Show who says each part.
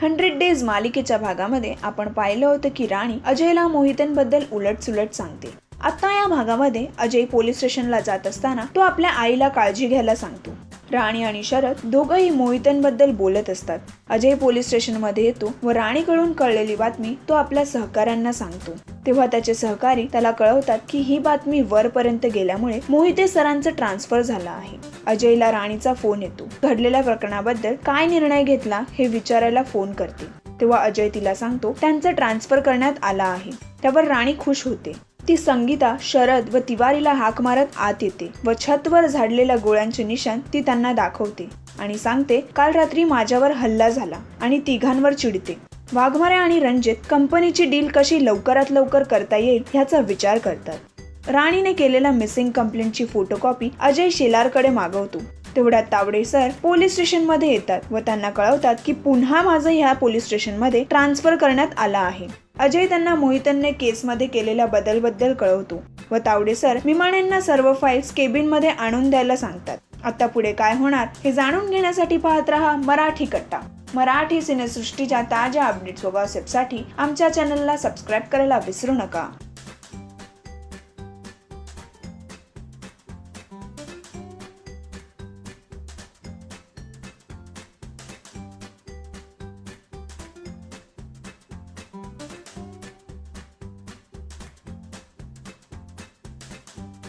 Speaker 1: 100 days मालिकेच्या भागामध्ये आपण पाहिलं होतं की राणी अजयला मोहितनबद्दल उलटसुलट सांगते। आता या भागामध्ये अजय पोलीस स्टेशनला जात असताना तो आपल्या आईला काळजी घ्यायला सांगतो। राणी आणि शरद दोघंही मोहितनबद्दल बोलत असतात। अजय पोलीस स्टेशनमध्ये येतो व राणीकडून कळलेली बातमी तो आपल्या सहकाऱ्यांना सांगतो। तेव्हा त्याचे सहकारी त्याला कळवतात की ही बातमी वरपर्यंत गेल्यामुळे मोहिते सरांचं ट्रान्सफर झालं आहे। अजयला राणीचा फोन येतो। घडलेल्या प्रकरणाबद्दल काय निर्णय घेतला हे विचारायला फोन करते। तेव्हा अजय तिला सांगतो त्यांचं ट्रान्सफर करण्यात आला आहे। त्यावर राणी खुश होते। ती संगीता, शरद व तिवारीला हाक मारत आत येते व छतवर झाडलेल्या गोळ्यांचे निशाण ती त्यांना दाखवते आणि सांगते काल रात्री माझ्यावर हल्ला झाला आणि तिघांवर चिडते। वाघमारे आणि रंजित कंपनीची डील कशी लवकरात लवकर करता येईल ह्याचा विचार करतात। राणीने केलेल्या मिसिंग कंप्लेंटची फोटोकॉपी अजय शेलारकडे मागवतो। तेवढ्यात तावडे सर पोलीस स्टेशन मध्ये येतात व त्यांना कळवतात की पुन्हा माझं ह्या पोलीस स्टेशन मध्ये ट्रान्सफर करण्यात आला आहे। अजय त्यांना मोहितनने केसमध्ये केलेल्या बदलबद्दल कळवतो व तावडे सर विमानांना सर्व फाईल्स केबिन मध्ये आणून द्यायला सांगतात। आता पुढे काय होणार हे जाणून घेण्यासाठी पाहत रहा मराठी कट्टा। मराठी सिनेसृष्टीच्या ताज्या अपडेट्स व गॉसिपसाठी आमच्या चॅनलला सबस्क्राईब करायला विसरू नका।